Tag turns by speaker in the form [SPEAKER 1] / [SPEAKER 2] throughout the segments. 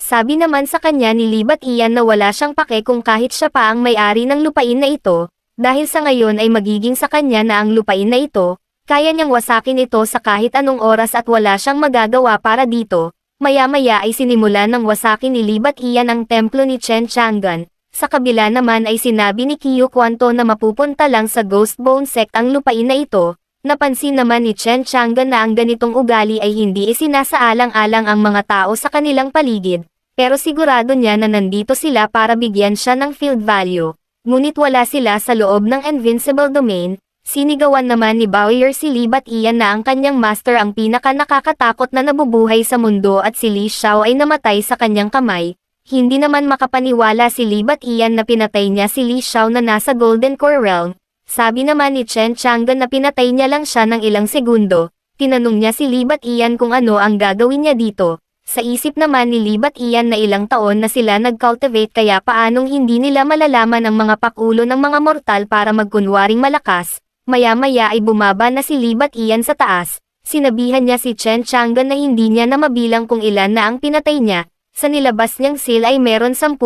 [SPEAKER 1] Sabi naman sa kanya ni Libat Ian na wala siyang pake kung kahit siya pa ang may-ari ng lupain na ito, dahil sa ngayon ay magiging sa kanya na ang lupain na ito, kaya niyang wasakin ito sa kahit anong oras at wala siyang magagawa para dito. Maya-maya ay sinimulan ng wasakin ni Libat Ian ang templo ni Chen Chang'an. Sa kabila naman ay sinabi ni Qiu Quanto na mapupunta lang sa Ghost Bone Sect ang lupain na ito. Napansin naman ni Chen Chang'an na ang ganitong ugali ay hindi isinasaalang-alang ang mga tao sa kanilang paligid, pero sigurado niya na nandito sila para bigyan siya ng field value. Ngunit wala sila sa loob ng Invincible Domain. Sinigawan naman ni Bowyer si Libat Ian na ang kanyang master ang pinaka nakakatakot na nabubuhay sa mundo at si Li Xiao ay namatay sa kanyang kamay. Hindi naman makapaniwala si Libat Ian na pinatay niya si Li Xiao na nasa Golden Core Realm. Sabi naman ni Chen Chang'an na pinatay niya lang siya ng ilang segundo. Tinanong niya si Libat Ian kung ano ang gagawin niya dito. Sa isip naman ni Libat Ian na ilang taon na sila nag-cultivate kaya paanong hindi nila malalaman ang mga pakulo ng mga mortal para magkunwaring malakas. Maya-maya ay bumaba na si Libat Ian sa taas. Sinabihan niya si Chen Chang'an na hindi niya na mabilang kung ilan na ang pinatay niya. Sa nilabas niyang seal ay meron 10,000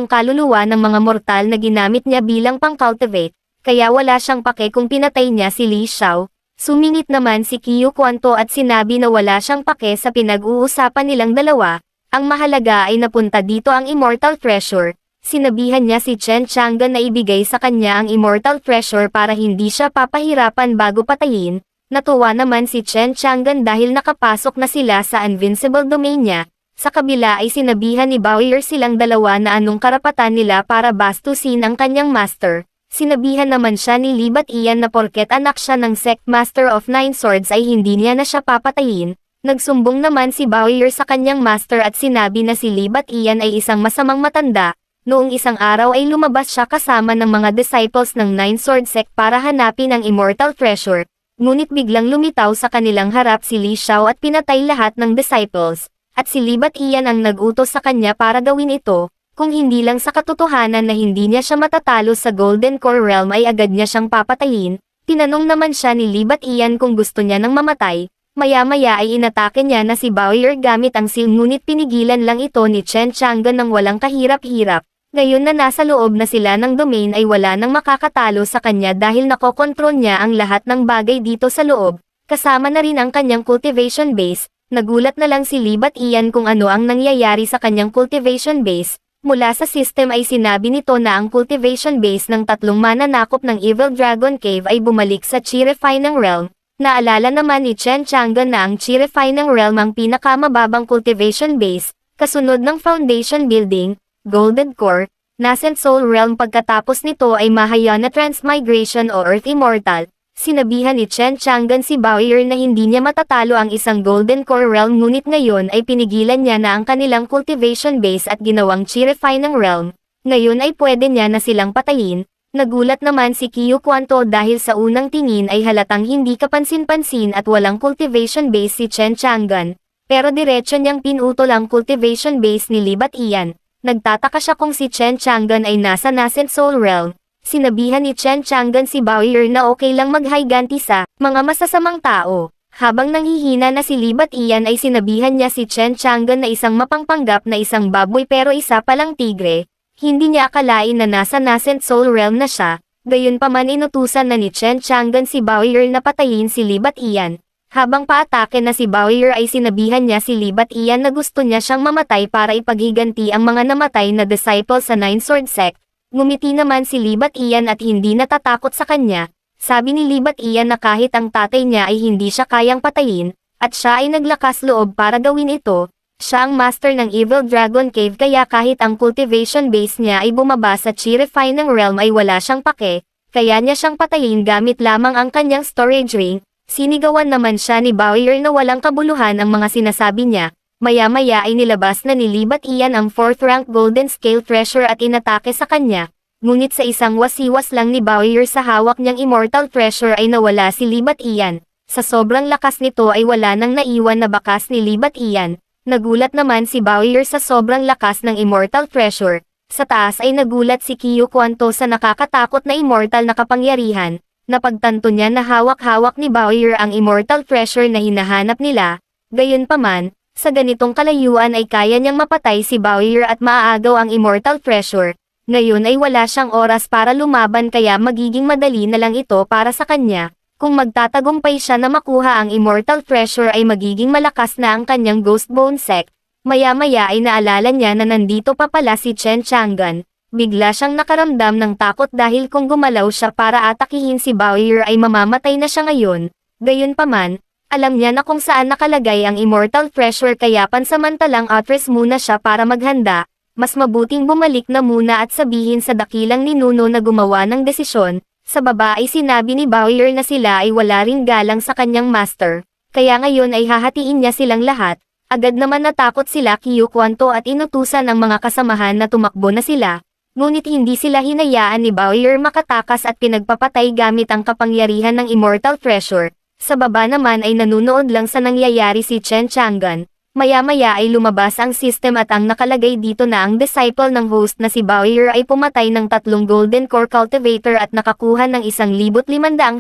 [SPEAKER 1] kaluluwa ng mga mortal na ginamit niya bilang pang-cultivate, kaya wala siyang pake kung pinatay niya si Li Xiao. Sumingit naman si Qiu Quanto at sinabi na wala siyang pake sa pinag-uusapan nilang dalawa. Ang mahalaga ay napunta dito ang Immortal Treasure. Sinabihan niya si Chen Chang'an na ibigay sa kanya ang Immortal Treasure para hindi siya papahirapan bago patayin. Natuwa naman si Chen Chang'an dahil nakapasok na sila sa Invincible Domain niya. Sa kabila ay sinabihan ni Bowyer silang dalawa na anong karapatan nila para bastusin ang kanyang master. Sinabihan naman siya ni Libat Ian na porket anak siya ng Sect Master of Nine Swords ay hindi niya na siya papatayin. Nagsumbong naman si Bowyer sa kanyang master at sinabi na si Libat Ian ay isang masamang matanda. Noong isang araw ay lumabas siya kasama ng mga disciples ng Nine Sword Sect para hanapin ang Immortal Treasure. Ngunit biglang lumitaw sa kanilang harap si Li Xiao at pinatay lahat ng disciples. At si Libat Ian ang nag-utos sa kanya para gawin ito. Kung hindi lang sa katotohanan na hindi niya siya matatalo sa Golden Core Realm ay agad niya siyang papatayin. Tinanong naman siya ni Libat Ian kung gusto niya ng mamatay. Maya-maya ay inatake niya na si Bowyer gamit ang seal ngunit pinigilan lang ito ni Chen Chang'an ng walang kahirap-hirap. Ngayon na nasa loob na sila ng domain ay wala nang makakatalo sa kanya dahil nakokontrol niya ang lahat ng bagay dito sa loob, kasama na rin ang kanyang cultivation base. Nagulat na lang si Libat Ian kung ano ang nangyayari sa kanyang cultivation base. Mula sa system ay sinabi nito na ang cultivation base ng tatlong mananakop ng Evil Dragon Cave ay bumalik sa Chi Refining Realm. Naalala naman ni Chen Chang'an na ang Chi Refining Realm ang pinakamababang cultivation base, kasunod ng Foundation Building, Golden Core, Nascent Soul Realm pagkatapos nito ay Mahayana Transmigration o Earth Immortal. Sinabihan ni Chen Chang'an si Bowyer na hindi niya matatalo ang isang Golden Core Realm ngunit ngayon ay pinigilan niya na ang kanilang cultivation base at ginawang Chi Refining Realm. Ngayon ay pwede niya na silang patayin. Nagulat naman si Qiu Quanto dahil sa unang tingin ay halatang hindi kapansin-pansin at walang cultivation base si Chen Chang'an. Pero diretso niyang pinutol ang cultivation base ni Libat Ian. Nagtataka siya kung si Chen Chang'an ay nasa Nascent Soul Realm. Sinabihan ni Chen Chang'an si Bowyer na okay lang maghiganti sa mga masasamang tao. Habang nanghihina na si Libat Ian ay sinabihan niya si Chen Chang'an na isang mapangpanggap na isang baboy pero isa palang tigre. Hindi niya akalain na nasa Nascent Soul Realm na siya. Gayunpaman inutusan na ni Chen Chang'an si Bowyer na patayin si Libat Ian. Habang paatake na si Bowyer ay sinabihan niya si Libat Ian na gusto niya siyang mamatay para ipaghiganti ang mga namatay na disciple sa Nine Sword Sect. Ngumiti naman si Libat Ian at hindi natatakot sa kanya. Sabi ni Libat Ian na kahit ang tatay niya ay hindi siya kayang patayin, at siya ay naglakas loob para gawin ito. Siya ang master ng Evil Dragon Cave kaya kahit ang cultivation base niya ay bumaba sa Chi Refining Realm ay wala siyang pake, kaya niya siyang patayin gamit lamang ang kanyang storage ring. Sinigawan naman siya ni Bowyer na walang kabuluhan ang mga sinasabi niya. Maya-maya ay nilabas na ni Libat Ian ang 4th rank Golden Scale Treasure at inatake sa kanya. Ngunit sa isang wasiwas lang ni Bowyer sa hawak niyang Immortal Treasure ay nawala si Libat Ian. Sa sobrang lakas nito ay wala nang naiwan na bakas ni Libat Ian. Nagulat naman si Bowyer sa sobrang lakas ng Immortal Treasure. Sa taas ay nagulat si Qiu Quanto sa nakakatakot na immortal na kapangyarihan. Napagtanto niya na hawak-hawak ni Bowyer ang Immortal Treasure na hinahanap nila. Gayunpaman, Sa ganitong kalayuan ay kaya niyang mapatay si Bowyer at maaagaw ang Immortal Treasure. Ngayon ay wala siyang oras para lumaban kaya magiging madali na lang ito para sa kanya. Kung magtatagumpay siya na makuha ang Immortal Treasure ay magiging malakas na ang kanyang Ghost Bone Sect. Maya-maya ay naalala niya na nandito pa pala si Chen Chang'an. Bigla siyang nakaramdam ng takot dahil kung gumalaw siya para atakihin si Bowyer ay mamamatay na siya ngayon. Gayunpaman, alam niya na kung saan nakalagay ang Immortal Treasure kaya pansamantalang atras muna siya para maghanda. Mas mabuting bumalik na muna at sabihin sa dakilang ninuno na gumawa ng desisyon. Sa baba ay sinabi ni Bowyer na sila ay wala ring galang sa kanyang master. Kaya ngayon ay hahatiin niya silang lahat. Agad naman natakot sila Qiu Quanto at inutusan ang mga kasamahan na tumakbo na sila. Ngunit hindi sila hinayaan ni Bowyer makatakas at pinagpapatay gamit ang kapangyarihan ng Immortal Treasure. Sa baba naman ay nanunood lang sa nangyayari si Chen Chang'an. Maya-maya ay lumabas ang system at ang nakalagay dito na ang disciple ng host na si Bowyer ay pumatay ng 3 Golden Core Cultivator at nakakuha ng 1,500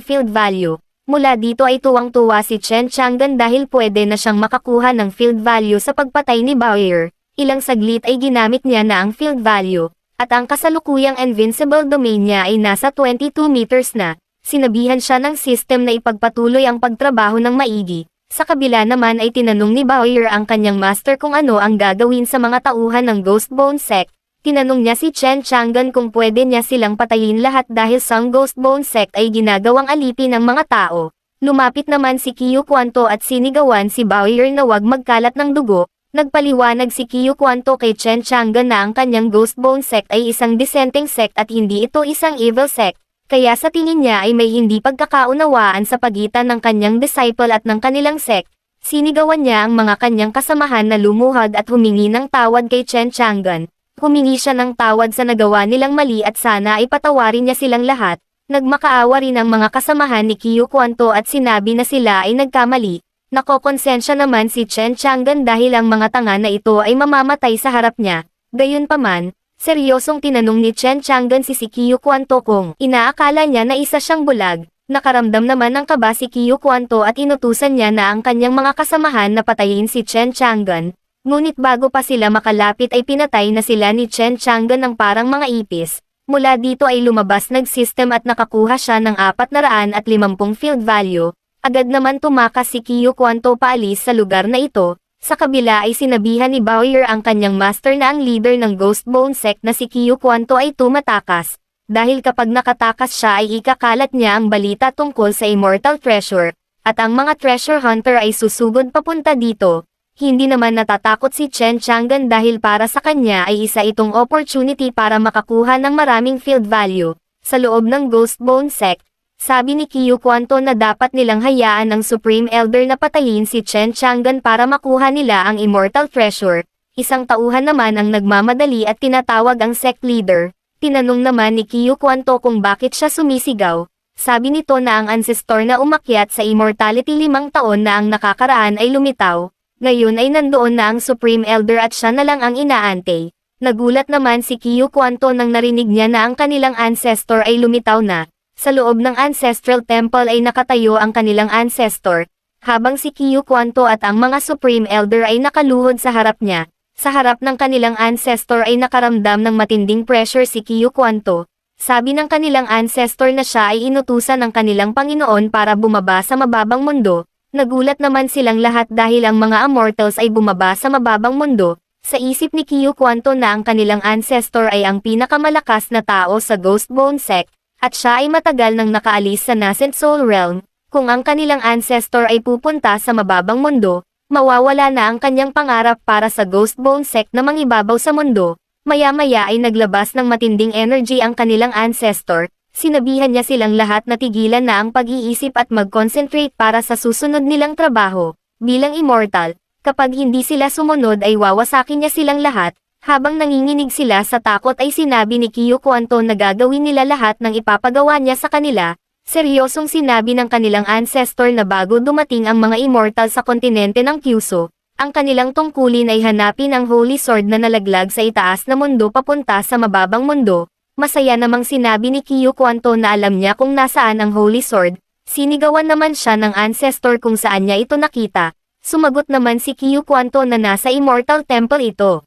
[SPEAKER 1] field value. Mula dito ay tuwang-tuwa si Chen Chang'an dahil pwede na siyang makakuha ng field value sa pagpatay ni Bowyer. Ilang saglit ay ginamit niya na ang field value, at ang kasalukuyang invincible domain niya ay nasa 22 meters na. Sinabihan siya ng system na ipagpatuloy ang pagtrabaho ng maigi. Sa kabila naman ay tinanong ni Bowyer ang kanyang master kung ano ang gagawin sa mga tauhan ng Ghost Bone Sect. Tinanong niya si Chen Chang'an kung pwede niya silang patayin lahat dahil sang Ghost Bone Sect ay ginagawang alipin ng mga tao. Lumapit naman si Qiu Quanto at sinigawan si Bowyer na wag magkalat ng dugo. Nagpaliwanag si Qiu Quanto kay Chen Chang'an na ang kanyang Ghost Bone Sect ay isang dissenting sect at hindi ito isang evil sect. Kaya sa tingin niya ay may hindi pagkakaunawaan sa pagitan ng kanyang disciple at ng kanilang sect. Sinigawan niya ang mga kanyang kasamahan na lumuhod at humingi ng tawad kay Chen Chang'an. Humingi siya ng tawad sa nagawa nilang mali at sana ay patawarin niya silang lahat. Nagmakaawa rin ang mga kasamahan ni Qiu Quanto at sinabi na sila ay nagkamali. Nakokonsensya naman si Chen Chang'an dahil ang mga tanga na ito ay mamamatay sa harap niya. Gayunpaman, seryosong tinanong ni Chen Chang'an si Qiu Quanto kung inaakala niya na isa siyang bulag. Nakaramdam naman ng kaba si Qiu Quanto at inutusan niya na ang kanyang mga kasamahan na patayin si Chen Chang'an. Ngunit bago pa sila makalapit ay pinatay na sila ni Chen Chang'an ng parang mga ipis. Mula dito ay lumabas nag-system at nakakuha siya ng 450 field value. Agad naman tumakas si Qiu Quanto paalis sa lugar na ito. Sa kabila ay sinabihan ni Bowyer ang kanyang master na ang leader ng Ghost Bone Sect na si Qiu Quanto ay tumatakas. Dahil kapag nakatakas siya ay ikakalat niya ang balita tungkol sa Immortal Treasure, at ang mga treasure hunter ay susugod papunta dito. Hindi naman natatakot si Chen Chang'an dahil para sa kanya ay isa itong opportunity para makakuha ng maraming field value. Sa loob ng Ghost Bone Sect, sabi ni Qiu Quanto na dapat nilang hayaan ang Supreme Elder na patayin si Chen Chang'an para makuha nila ang Immortal Treasure. Isang tauhan naman ang nagmamadali at tinatawag ang sect leader. Tinanong naman ni Qiu Quanto kung bakit siya sumisigaw. Sabi nito na ang ancestor na umakyat sa immortality 5 taon na ang nakakaraan ay lumitaw. Ngayon ay nandoon na ang Supreme Elder at siya na lang ang inaantay. Nagulat naman si Qiu Quanto nang narinig niya na ang kanilang ancestor ay lumitaw na. Sa loob ng Ancestral Temple ay nakatayo ang kanilang ancestor, habang si Qiu Quanto at ang mga Supreme Elder ay nakaluhod sa harap niya. Sa harap ng kanilang ancestor ay nakaramdam ng matinding pressure si Qiu Quanto. Sabi ng kanilang ancestor na siya ay inutusan ng kanilang Panginoon para bumaba sa mababang mundo. Nagulat naman silang lahat dahil ang mga immortals ay bumaba sa mababang mundo. Sa isip ni Qiu Quanto na ang kanilang ancestor ay ang pinakamalakas na tao sa Ghost Bone Sect, at siya ay matagal nang nakaalis sa Nascent Soul Realm. Kung ang kanilang ancestor ay pupunta sa mababang mundo, mawawala na ang kanyang pangarap para sa Ghost Bone Sect na mangibabaw sa mundo. Maya-maya ay naglabas ng matinding energy ang kanilang ancestor. Sinabihan niya silang lahat na tigilan na ang pag-iisip at mag-concentrate para sa susunod nilang trabaho. Bilang immortal, kapag hindi sila sumunod ay wawasakin niya silang lahat. Habang nanginginig sila sa takot ay sinabi ni Qiu Quanto na gagawin nila lahat ng ipapagawa niya sa kanila. Seryosong sinabi ng kanilang ancestor na bago dumating ang mga immortal sa kontinente ng Kyuso, ang kanilang tungkulin ay hanapin ang Holy Sword na nalaglag sa itaas na mundo papunta sa mababang mundo. Masaya namang sinabi ni Qiu Quanto na alam niya kung nasaan ang Holy Sword. Sinigawan naman siya ng ancestor kung saan niya ito nakita. Sumagot naman si Qiu Quanto na nasa Immortal Temple ito.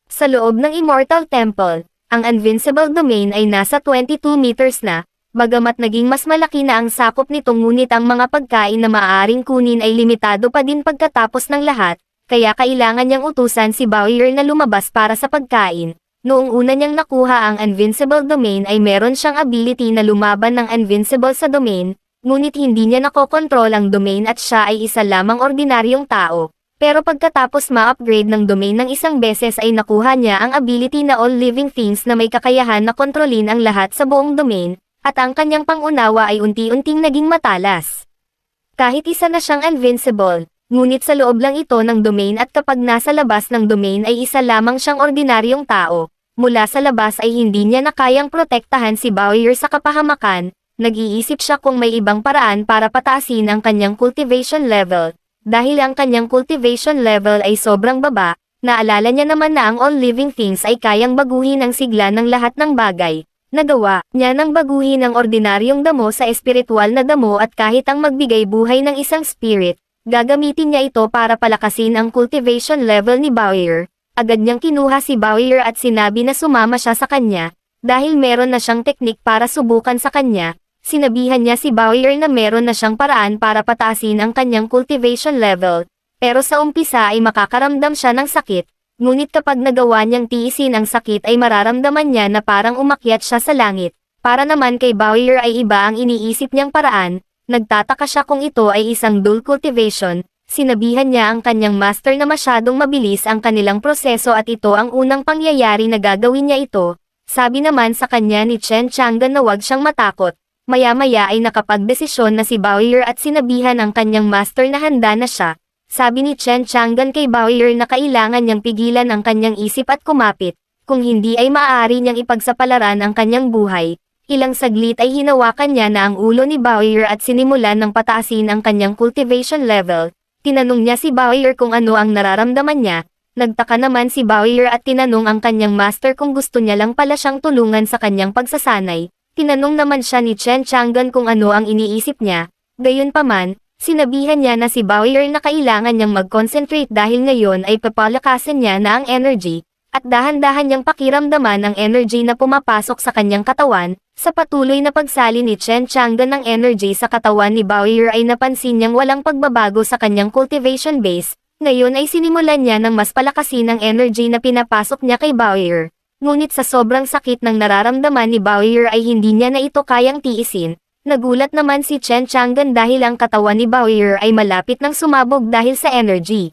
[SPEAKER 1] Sa loob ng Immortal Temple, ang Invincible Domain ay nasa 22 meters na, bagamat naging mas malaki na ang sakop nito ngunit ang mga pagkain na maaaring kunin ay limitado pa din pagkatapos ng lahat, kaya kailangan niyang utusan si Bowyer na lumabas para sa pagkain. Noong una niyang nakuha ang Invincible Domain ay meron siyang ability na lumaban ng Invincible sa Domain, ngunit hindi niya nakokontrol ang Domain at siya ay isa lamang ordinaryong tao. Pero pagkatapos ma-upgrade ng Domain ng isang beses ay nakuha niya ang ability na All Living Things na may kakayahan na kontrolin ang lahat sa buong Domain, at ang kanyang pangunawa ay unti-unting naging matalas. Kahit isa na siyang invincible, ngunit sa loob lang ito ng Domain at kapag nasa labas ng Domain ay isa lamang siyang ordinaryong tao, mula sa labas ay hindi niya na kayang protektahan si Bowyer sa kapahamakan, nag-iisip siya kung may ibang paraan para pataasin ang kanyang cultivation level, dahil ang kanyang cultivation level ay sobrang baba, naalala niya naman na ang all living things ay kayang baguhin ang sigla ng lahat ng bagay. Nagawa niya nang baguhin ang ordinaryong damo sa espiritual na damo at kahit ang magbigay buhay ng isang spirit, gagamitin niya ito para palakasin ang cultivation level ni Bowyer. Agad niyang kinuha si Bowyer at sinabi na sumama siya sa kanya, dahil meron na siyang teknik para subukan sa kanya. Sinabihan niya si Bowyer na meron na siyang paraan para pataasin ang kanyang cultivation level, pero sa umpisa ay makakaramdam siya ng sakit, ngunit kapag nagawa niyang tiisin ang sakit ay mararamdaman niya na parang umakyat siya sa langit. Para naman kay Bowyer ay iba ang iniisip niyang paraan. Nagtataka siya kung ito ay isang dual cultivation, sinabihan niya ang kanyang master na masyadong mabilis ang kanilang proseso at ito ang unang pangyayari na gagawin niya ito. Sabi naman sa kanya ni Chen Chang'an na huwag siyang matakot. Maya-maya ay nakapagdesisyon na si Bowyer at sinabihan ang kanyang master na handa na siya. Sabi ni Chen Chang'an kay Bowyer na kailangan niyang pigilan ang kanyang isip at kumapit, kung hindi ay maaari niyang ipagsapalaran ang kanyang buhay. Ilang saglit ay hinawakan niya na ang ulo ni Bowyer at sinimulan ng pataasin ang kanyang cultivation level. Tinanong niya si Bowyer kung ano ang nararamdaman niya. Nagtaka naman si Bowyer at tinanong ang kanyang master kung gusto niya lang pala siyang tulungan sa kanyang pagsasanay. Tinanong naman siya ni Chen Chang'an kung ano ang iniisip niya. Gayunpaman, sinabihan niya na si Bowyer na kailangan niyang mag-concentrate dahil ngayon ay papalakasin niya na ang energy, at dahan-dahan niyang pakiramdaman ang energy na pumapasok sa kanyang katawan. Sa patuloy na pagsali ni Chen Chang'an ng energy sa katawan ni Bowyer ay napansin niyang walang pagbabago sa kanyang cultivation base. Ngayon ay sinimulan niya ng mas palakasin ang energy na pinapasok niya kay Bowyer. Ngunit sa sobrang sakit ng nararamdaman ni Bowyer ay hindi niya na ito kayang tiisin. Nagulat naman si Chen Chang'an dahil ang katawan ni Bowyer ay malapit ng sumabog dahil sa energy.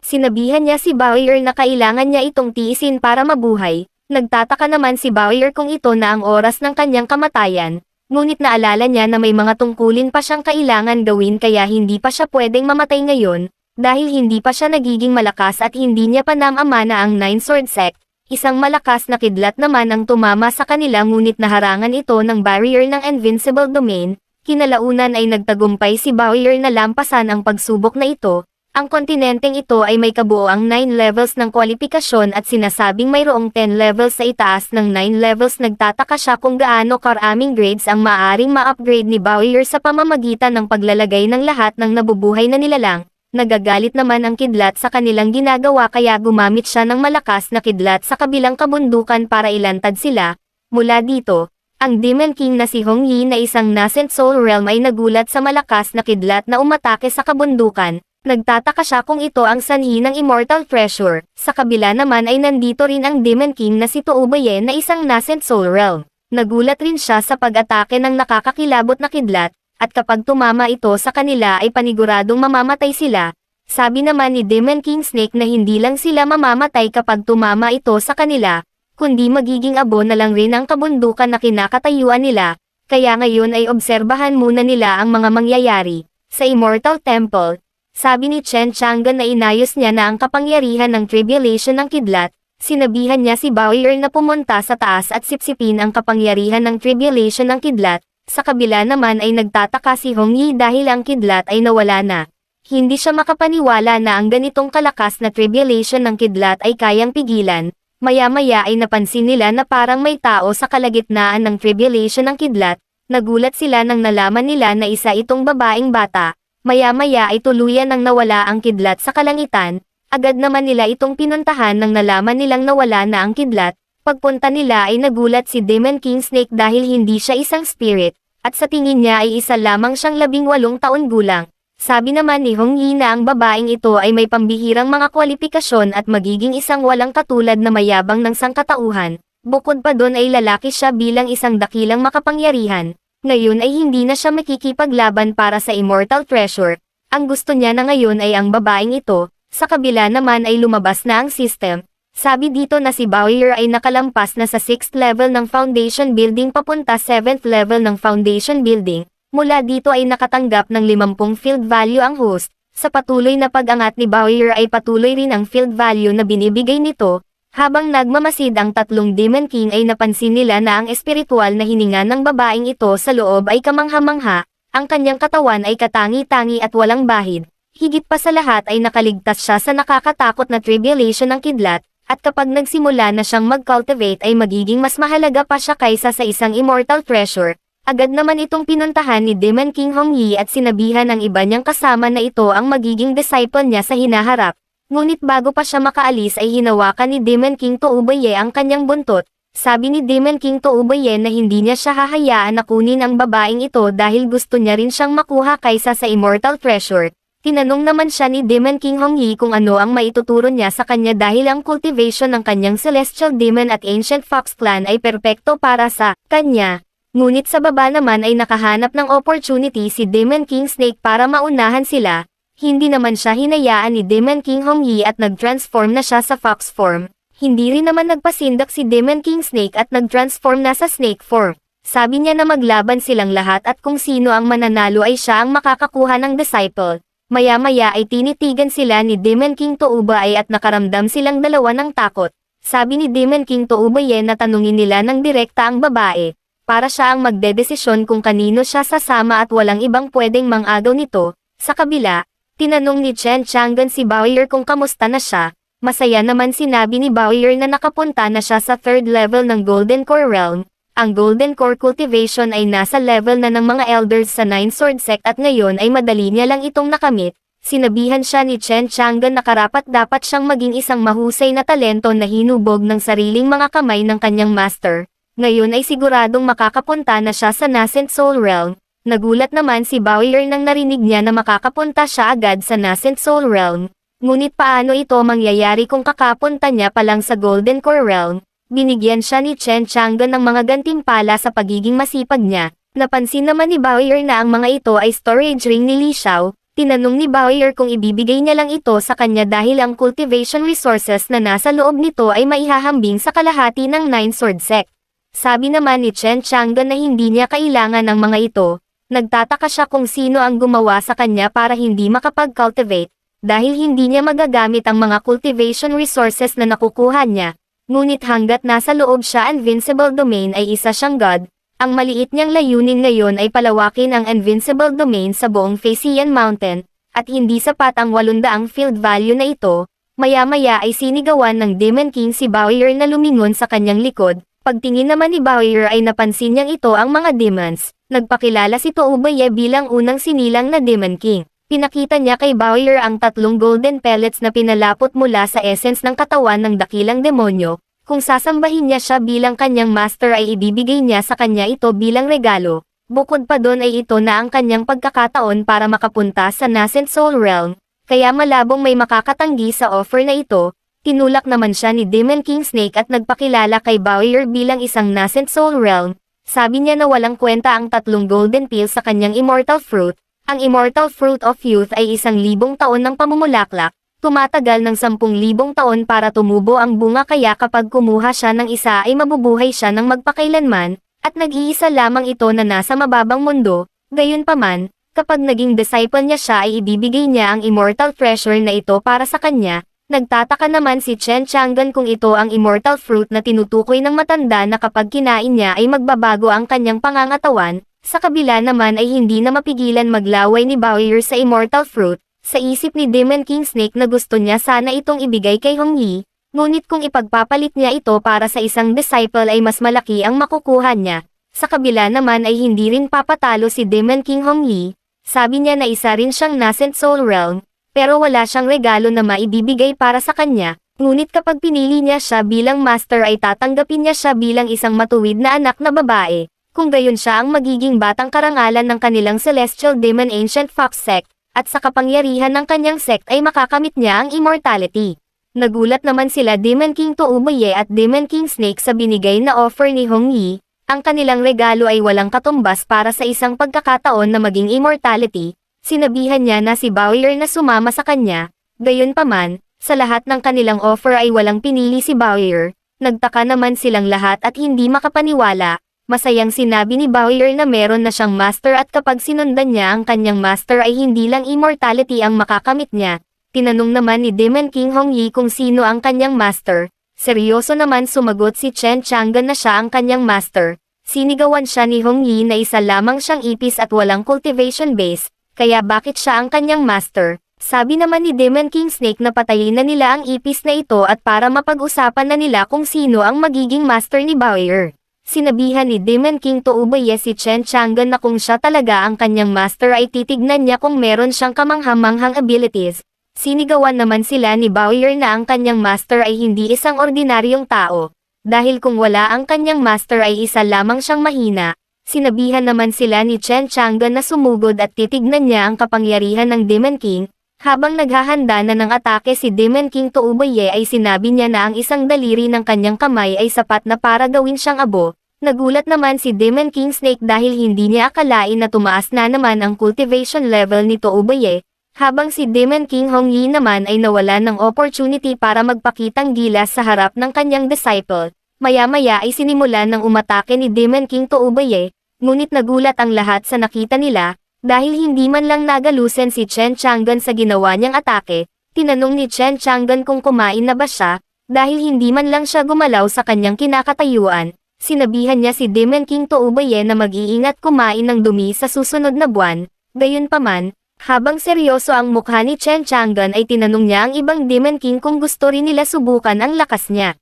[SPEAKER 1] Sinabihan niya si Bowyer na kailangan niya itong tiisin para mabuhay. Nagtataka naman si Bowyer kung ito na ang oras ng kanyang kamatayan, ngunit naalala niya na may mga tungkulin pa siyang kailangan gawin kaya hindi pa siya pwedeng mamatay ngayon, dahil hindi pa siya nagiging malakas at hindi niya pa namamana ang Nine Sword Sect. Isang malakas na kidlat naman ang tumama sa kanila ngunit naharangan ito ng barrier ng Invincible Domain. Kinalaunan ay nagtagumpay si Bowyer na lampasan ang pagsubok na ito. Ang kontinenteng ito ay may kabuoang 9 levels ng kwalifikasyon at sinasabing mayroong 10 levels sa itaas ng 9 levels. Nagtataka siya kung gaano karaming grades ang maaaring ma-upgrade ni Bowyer sa pamamagitan ng paglalagay ng lahat ng nabubuhay na nilalang. Nagagalit naman ang kidlat sa kanilang ginagawa kaya gumamit siya ng malakas na kidlat sa kabilang kabundukan para ilantad sila. Mula dito, ang Demon King na si Hong Yi na isang nascent soul realm ay nagulat sa malakas na kidlat na umatake sa kabundukan. Nagtataka siya kung ito ang sanhi ng Immortal Treasure. Sa kabila naman ay nandito rin ang Demon King na si Tuubaye na isang nascent soul realm. Nagulat rin siya sa pag-atake ng nakakakilabot na kidlat, at kapag tumama ito sa kanila ay paniguradong mamamatay sila. Sabi naman ni Demon King Snake na hindi lang sila mamamatay kapag tumama ito sa kanila, kundi magiging abo na lang rin ang kabundukan na kinakatayuan nila, kaya ngayon ay obserbahan muna nila ang mga mangyayari. Sa Immortal Temple, sabi ni Chen Chang'an na inayos niya na ang kapangyarihan ng tribulation ng kidlat, sinabihan niya si Bowyer na pumunta sa taas at sipsipin ang kapangyarihan ng tribulation ng kidlat. Sa kabila naman ay nagtataka si Hong Yi dahil ang kidlat ay nawala na. Hindi siya makapaniwala na ang ganitong kalakas na tribulation ng kidlat ay kayang pigilan. Maya-maya ay napansin nila na parang may tao sa kalagitnaan ng tribulation ng kidlat. Nagulat sila nang nalaman nila na isa itong babaeng bata. Maya-maya ay tuluyan nang nawala ang kidlat sa kalangitan, agad naman nila itong pinuntahan nang nalaman nilang nawala na ang kidlat. Pagpunta nila ay nagulat si Demon King Snake dahil hindi siya isang spirit, at sa tingin niya ay isa lamang siyang 18 taon gulang. Sabi naman ni Hong Yi na ang babaeng ito ay may pambihirang mga kwalifikasyon at magiging isang walang katulad na mayabang ng sangkatauhan. Bukod pa doon ay lalaki siya bilang isang dakilang makapangyarihan. Ngayon ay hindi na siya makikipaglaban para sa Immortal Treasure. Ang gusto niya na ngayon ay ang babaeng ito. Sa kabila naman ay lumabas na ang system. Sabi dito na si Bowyer ay nakalampas na sa 6th level ng Foundation Building papunta 7th level ng Foundation Building. Mula dito ay nakatanggap ng 50 field value ang host. Sa patuloy na pag-angat ni Bowyer ay patuloy rin ang field value na binibigay nito. Habang nagmamasid ang tatlong Demon King ay napansin nila na ang espiritual na hininga ng babaeng ito sa loob ay kamangha-mangha, ang kanyang katawan ay katangi-tangi at walang bahid. Higit pa sa lahat ay nakaligtas siya sa nakakatakot na tribulation ng kidlat, at kapag nagsimula na siyang mag-cultivate ay magiging mas mahalaga pa siya kaysa sa isang immortal treasure. Agad naman itong pinuntahan ni Demon King Hong Yi at sinabihan ang iba niyang kasama na ito ang magiging disciple niya sa hinaharap. Ngunit bago pa siya makaalis ay hinawakan ni Demon King Toubaye ang kanyang buntot. Sabi ni Demon King Toubaye na hindi niya siya hahayaan na kunin ang babaeng ito dahil gusto niya rin siyang makuha kaysa sa Immortal Treasure. Tinanong naman siya ni Demon King Hong Yi kung ano ang maituturo niya sa kanya dahil ang cultivation ng kanyang Celestial Demon at Ancient Fox Clan ay perpekto para sa kanya. Ngunit sa baba naman ay nakahanap ng opportunity si Demon King Snake para maunahan sila. Hindi naman siya hinayaan ni Demon King Hong Yi at nag-transform na siya sa fox form. Hindi rin naman nagpasindak si Demon King Snake at nag-transform na sa snake form. Sabi niya na maglaban silang lahat at kung sino ang mananalo ay siya ang makakakuha ng disciple. Maya-maya ay tinitigan sila ni Demon King Toubaye at nakaramdam silang dalawa ng takot. Sabi ni Demon King Toubaye na tanungin nila ng direkta ang babae. Para siya ang magdedesisyon kung kanino siya sasama at walang ibang pwedeng mang-agaw nito. Sa kabila, tinanong ni Chen Chang'an si Bowyer kung kamusta na siya. Masaya naman sinabi ni Bowyer na nakapunta na siya sa 3rd level ng Golden Core Realm. Ang Golden Core cultivation ay nasa level na ng mga elders sa 9 Sword Sect at ngayon ay madali niya lang itong nakamit. Sinabihan siya ni Chen Chang'an na karapat-dapat siyang maging isang mahusay na talento na hinubog ng sariling mga kamay ng kanyang master. Ngayon ay siguradong makakapunta na siya sa Nascent Soul Realm. Nagulat naman si Bowyer nang narinig niya na makakapunta siya agad sa Nascent Soul Realm. Ngunit paano ito mangyayari kung kakapunta niya pa lang sa Golden Core Realm? Binigyan siya ni Chen Chang'an ng mga gantimpala sa pagiging masipag niya. Napansin naman ni Bowyer na ang mga ito ay storage ring ni Li Xiao. Tinanong ni Bowyer kung ibibigay niya lang ito sa kanya dahil ang cultivation resources na nasa loob nito ay maihahambing sa kalahati ng 9 Sword Sect. Sabi naman ni Chen Chang'an na hindi niya kailangan ng mga ito. Nagtataka siya kung sino ang gumawa sa kanya para hindi makapag-cultivate, dahil hindi niya magagamit ang mga cultivation resources na nakukuha niya. Ngunit hanggat nasa loob siya Invincible Domain ay isa siyang god, ang maliit niyang layunin ngayon ay palawakin ang Invincible Domain sa buong Facian Mountain, at hindi sapat ang 800 field value na ito. Maya-maya ay sinigawan ng Demon King si Bowyer na lumingon sa kanyang likod. Pagtingin naman ni Bowyer ay napansin niyang ito ang mga demons. Nagpakilala si Toubaye bilang unang sinilang na Demon King. Pinakita niya kay Bowyer ang 3 golden pellets na pinalapot mula sa essence ng katawan ng dakilang demonyo. Kung sasambahin niya siya bilang kanyang master ay ibibigay niya sa kanya ito bilang regalo. Bukod pa doon ay ito na ang kanyang pagkakataon para makapunta sa Nascent Soul Realm. Kaya malabong may makakatanggi sa offer na ito. Tinulak naman siya ni Demon King Snake at nagpakilala kay Bowyer bilang isang Nascent Soul Realm. Sabi niya na walang kwenta ang 3 golden pills sa kanyang Immortal Fruit. Ang Immortal Fruit of Youth ay 1,000 taon ng pamumulaklak. Tumatagal ng 10,000 taon para tumubo ang bunga kaya kapag kumuha siya ng isa ay mabubuhay siya ng magpakailanman, at nag-iisa lamang ito na nasa mababang mundo. Gayunpaman, kapag naging disciple niya siya ay ibibigay niya ang Immortal Treasure na ito para sa kanya. Nagtataka naman si Chen Chang'an kung ito ang Immortal Fruit na tinutukoy ng matanda na kapag kinain niya ay magbabago ang kanyang pangangatawan. Sa kabila naman ay hindi na mapigilan maglaway ni Bowyer sa Immortal Fruit. Sa isip ni Demon King Snake na gusto niya sana itong ibigay kay Hong Yi, ngunit kung ipagpapalit niya ito para sa isang disciple ay mas malaki ang makukuha niya. Sa kabila naman ay hindi rin papatalo si Demon King Hong Yi. Sabi niya na isa rin siyang nascent soul realm, pero wala siyang regalo na maibibigay para sa kanya, ngunit kapag pinili niya siya bilang master ay tatanggapin niya siya bilang isang matuwid na anak na babae, kung gayon siya ang magiging batang karangalan ng kanilang Celestial Demon Ancient Fox Sect, at sa kapangyarihan ng kanyang sect ay makakamit niya ang immortality. Nagulat naman sila Demon King Touboye at Demon King Snake sa binigay na offer ni Hong Yi. Ang kanilang regalo ay walang katumbas para sa isang pagkakataon na maging immortality. Sinabihan niya na si Bowyer na sumama sa kanya. Gayunpaman, sa lahat ng kanilang offer ay walang pinili si Bowyer. Nagtaka naman silang lahat at hindi makapaniwala. Masayang sinabi ni Bowyer na meron na siyang master at kapag sinundan niya ang kanyang master ay hindi lang immortality ang makakamit niya. Tinanong naman ni Demon King Hong Yi kung sino ang kanyang master. Seryoso naman sumagot si Chen Chang'an na siya ang kanyang master. Sinigawan siya ni Hong Yi na isa lamang siyang ipis at walang cultivation base, kaya bakit siya ang kanyang master? Sabi naman ni Demon King Snake na patayin na nila ang ipis na ito at para mapag-usapan na nila kung sino ang magiging master ni Bowyer. Sinabihan ni Demon King Touboye si Chen Chang'an na kung siya talaga ang kanyang master ay titignan niya kung meron siyang kamanghamanghang abilities. Sinigawan naman sila ni Bowyer na ang kanyang master ay hindi isang ordinaryong tao. Dahil kung wala ang kanyang master ay isa lamang siyang mahina. Sinabihan naman sila ni Chen Chang'an na sumugod at titignan niya ang kapangyarihan ng Demon King. Habang naghahanda na ng atake si Demon King Touboye ay sinabi niya na ang isang daliri ng kanyang kamay ay sapat na para gawin siyang abo. Nagulat naman si Demon King Snake dahil hindi niya akalain na tumaas na naman ang cultivation level ni Touboye. Habang si Demon King Hong Yi naman ay nawalan ng opportunity para magpakitang gilas sa harap ng kanyang disciple. Maya-maya ay sinimulan ng umatake ni Demon King Touboye, ngunit nagulat ang lahat sa nakita nila, dahil hindi man lang nagalusen si Chen Chang'an sa ginawa niyang atake. Tinanong ni Chen Chang'an kung kumain na ba siya, dahil hindi man lang siya gumalaw sa kanyang kinakatayuan. Sinabihan niya si Demon King Touboye na mag-iingat kumain ng dumi sa susunod na buwan. Gayunpaman, habang seryoso ang mukha ni Chen Chang'an ay tinanong niya ang ibang Demon King kung gusto rin nila subukan ang lakas niya.